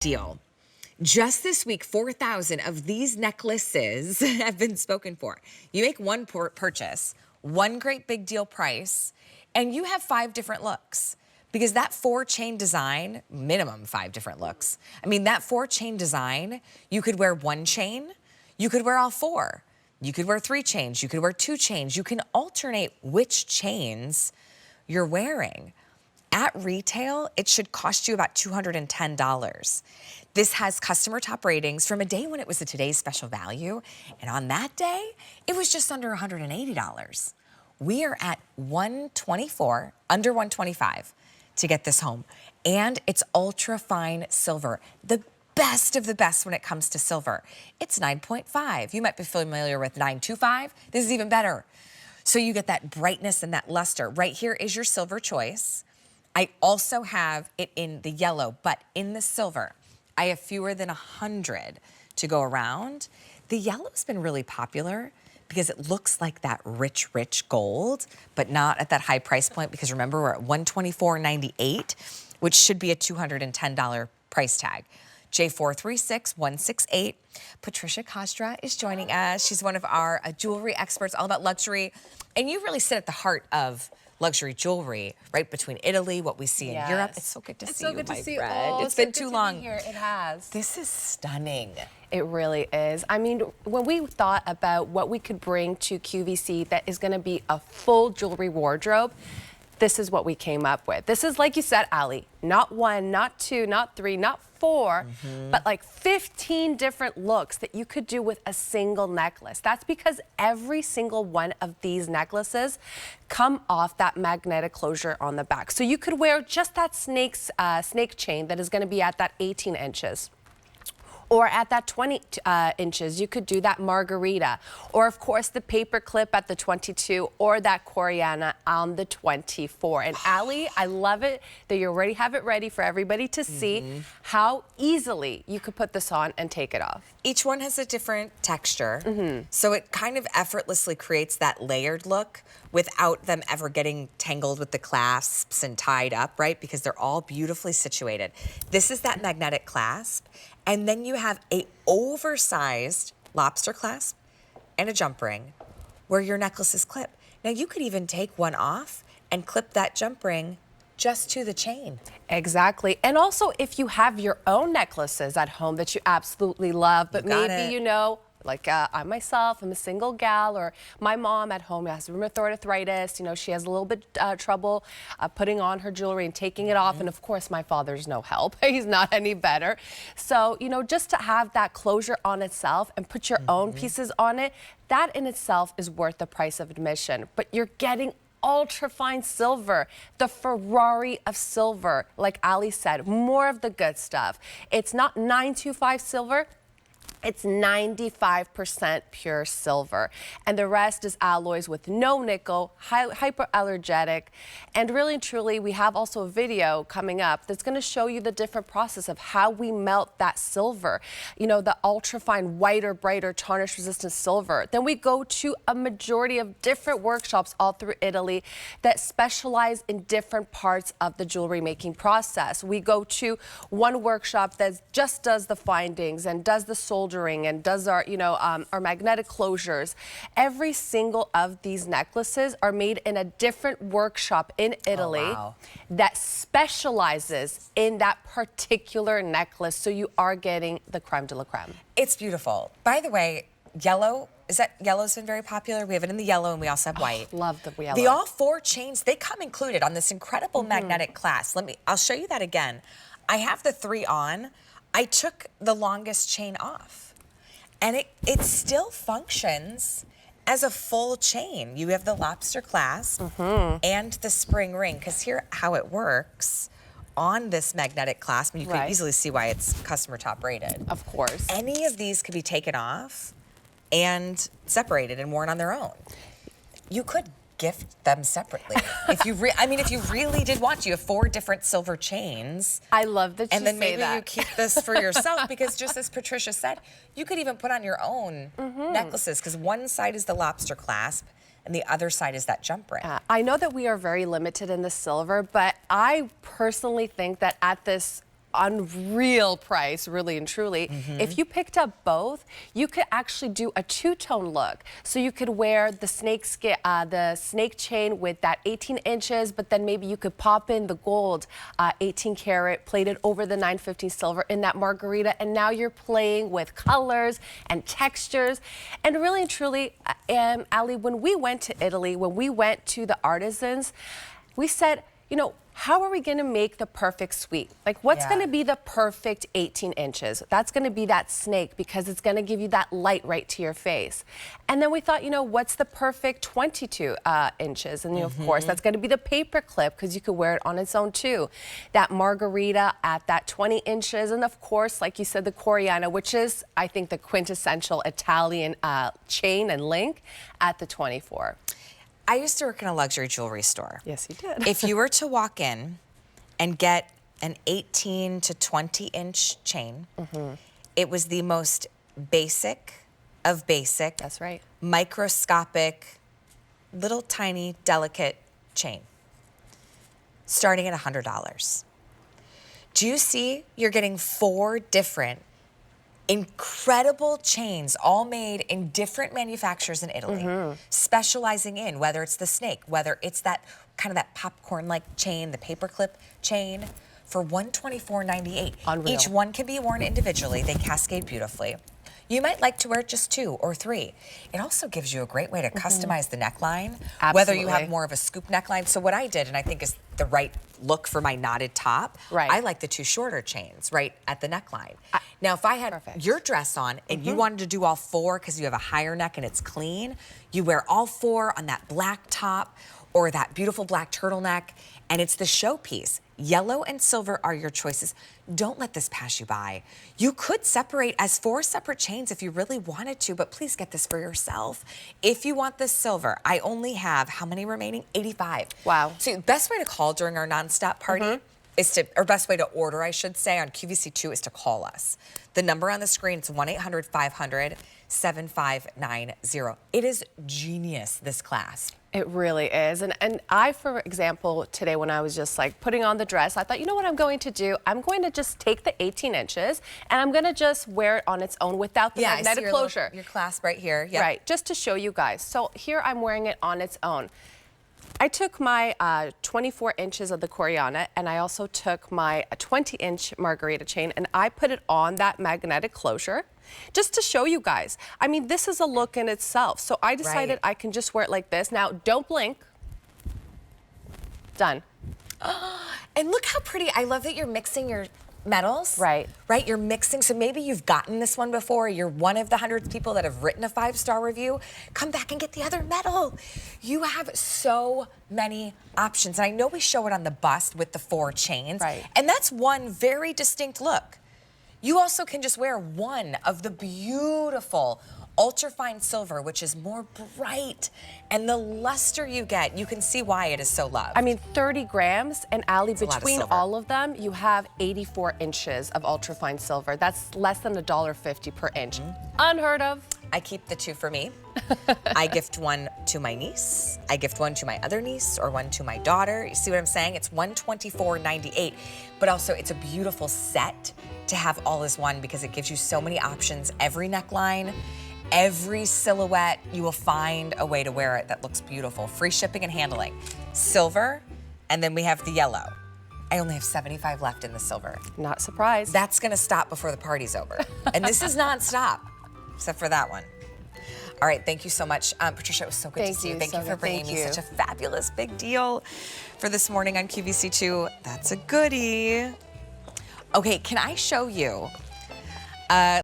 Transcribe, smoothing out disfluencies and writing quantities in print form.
deal. Just this week, 4,000 of these necklaces have been spoken for. You make one purchase, one great big deal price, and you have 5 different looks. Because that 4-chain design, minimum 5 different looks. I mean, that 4-chain design, you could wear 1 chain, you could wear all 4. You could wear 3 chains, you could wear 2 chains. You can alternate which chains you're wearing. At retail, it should cost you about $210. This has customer top ratings from a day when it was a today's special value, and on that day, it was just under $180. We are at $124, under $125 to get this home, and it's UltraFine silver, the best of the best when it comes to silver. It's 9.5. You might be familiar with 925. This is even better. So you get that brightness and that luster. Right here is your silver choice. I also have it in the yellow, but in the silver, I have fewer than 100 to go around. The yellow's been really popular because it looks like that rich, rich gold, but not at that high price point, because remember, we're at $124.98, which should be a $210 price tag. J436168. Patricia Kostra is joining us. She's one of our jewelry experts, all about luxury. And you really sit at the heart of luxury jewelry, right between Italy, what we see in Europe. It's so good to see you, my friend. It's been too long. Here. It has. This is stunning. It really is. I mean, when we thought about what we could bring to QVC that is going to be a full jewelry wardrobe, this is what we came up with. This is, like you said, Ali, not 1, not 2, not 3, not 4, but like 15 different looks that you could do with a single necklace. That's because every single one of these necklaces come off that magnetic closure on the back. So you could wear just that snake chain that is going to be at that 18 inches. Or at that 20 inches, you could do that margherita. Or, of course, the paperclip at the 22, or that Koreana on the 24. And Ali, I love it that you already have it ready for everybody to see how easily you could put this on and take it off. Each one has a different texture, so it kind of effortlessly creates that layered look without them ever getting tangled with the clasps and tied up, right? Because they're all beautifully situated. This is that magnetic clasp, and then you have a oversized lobster clasp and a jump ring where your necklaces clip. Now you could even take one off and clip that jump ring just to the chain. Exactly. And also, if you have your own necklaces at home that you absolutely love, but maybe, you know, like I myself, I'm a single gal, or my mom at home has rheumatoid arthritis. You know, she has a little bit trouble putting on her jewelry and taking it off. And of course, my father's no help. He's not any better. So, you know, just to have that closure on itself and put your own pieces on it, that in itself is worth the price of admission. But you're getting UltraFine silver, the Ferrari of silver. Like Ali said, more of the good stuff. It's not 925 silver. It's 95% pure silver, and the rest is alloys with no nickel, hyperallergenic, and really and truly, we have also a video coming up that's going to show you the different process of how we melt that silver. You know, the UltraFine whiter, brighter, tarnish-resistant silver. Then we go to a majority of different workshops all through Italy that specialize in different parts of the jewelry making process. We go to one workshop that just does the findings and does the soldering and does our, you know, our magnetic closures. Every single of these necklaces are made in a different workshop in Italy that specializes in that particular necklace. So you are getting the creme de la creme. It's beautiful. By the way, yellow, yellow's been very popular. We have it in the yellow and we also have white. Love the yellow. The all 4 chains, they come included on this incredible magnetic clasp. I'll show you that again. I have the 3 on. I took the longest chain off, and it still functions as a full chain. You have the lobster clasp and the spring ring, because here how it works on this magnetic clasp, and you can easily see why it's customer top rated. Of course. Any of these could be taken off and separated and worn on their own. You could gift them separately. If you really did want to, you have 4 different silver chains. I love that you say that. And then maybe you keep this for yourself, because just as Patricia said, you could even put on your own necklaces, because one side is the lobster clasp and the other side is that jump ring. I know that we are very limited in the silver, but I personally think that at this unreal price, really and truly. If you picked up both, you could actually do a two-tone look. So you could wear the snake chain with that 18 inches, but then maybe you could pop in the gold 18 karat plated over the 915 silver in that margherita, and now you're playing with colors and textures. And really and truly, Ali, when we went to Italy, when we went to the artisans, we said, you know, how are we going to make the perfect suite? Like, what's going to be the perfect 18 inches? That's going to be that snake, because it's going to give you that light right to your face. And then we thought, you know, what's the perfect 22 inches? And, you know, of course, that's going to be the paperclip, because you could wear it on its own, too. That margherita at that 20 inches. And, of course, like you said, the Coriana, which is, I think, the quintessential Italian chain and link at the 24. I used to work in a luxury jewelry store. Yes, you did. If you were to walk in and get an 18 to 20 inch chain, it was the most basic of basic. That's right. Microscopic, little tiny, delicate chain, starting at $100. Do you see? You're getting 4 different incredible chains, all made in different manufacturers in Italy, specializing in whether it's the snake, whether it's that kind of that popcorn-like chain, the paperclip chain, for $124.98. Unreal. Each one can be worn individually. They cascade beautifully. You might like to wear just 2 or 3. It also gives you a great way to customize the neckline, whether you have more of a scoop neckline. So what I did, and I think is the right look for my knotted top, I like the 2 shorter chains right at the neckline. Now, if I had your dress on and you wanted to do all 4 because you have a higher neck and it's clean, you wear all 4 on that black top or that beautiful black turtleneck, and it's the showpiece. Yellow and silver are your choices. Don't let this pass you by. You could separate as 4 separate chains if you really wanted to, but please get this for yourself. If you want this silver, I only have, how many remaining? 85. Wow. So the best way to call during our nonstop party is to, or best way to order, I should say, on QVC2 is to call us. The number on the screen is 1-800-500-7590. It is genius, this clasp. It really is. And I, for example, today when I was just like putting on the dress, I thought, you know what I'm going to do? I'm going to just take the 18 inches and I'm going to just wear it on its own without the magnetic closure. Your clasp right here. Yep. Right, just to show you guys. So here I'm wearing it on its own. I took my 24 inches of the Coriana and I also took my 20-inch margherita chain and I put it on that magnetic closure just to show you guys. I mean, this is a look in itself. So I decided I can just wear it like this. Now, don't blink. Done. And look how pretty. I love that you're mixing your metals. Right, you're mixing. So maybe you've gotten this one before. You're one of the hundreds of people that have written a 5-star review. Come back and get the other metal. You have so many options. And I know we show it on the bust with the 4 chains. And that's one very distinct look. You also can just wear one of the beautiful UltraFine silver, which is more bright, and the luster you get, you can see why it is so loved. I mean, 30 grams, and Ali, between all of them, you have 84 inches of UltraFine silver. That's less than $1.50 per inch. Unheard of. I keep the 2 for me. I gift one to my niece. I gift one to my other niece or one to my daughter. You see what I'm saying? It's $124.98, but also it's a beautiful set to have all as one because it gives you so many options. Every neckline, every silhouette, you will find a way to wear it that looks beautiful. Free shipping and handling. Silver, and then we have the yellow. I only have 75 left in the silver. Not surprised. That's gonna stop before the party's over. And this is non-stop, except for that one. All right, thank you so much. Patricia, it was so good to see you. Thank you for bringing me such a fabulous big deal for this morning on QVC2. That's a goodie. Okay, can I show you?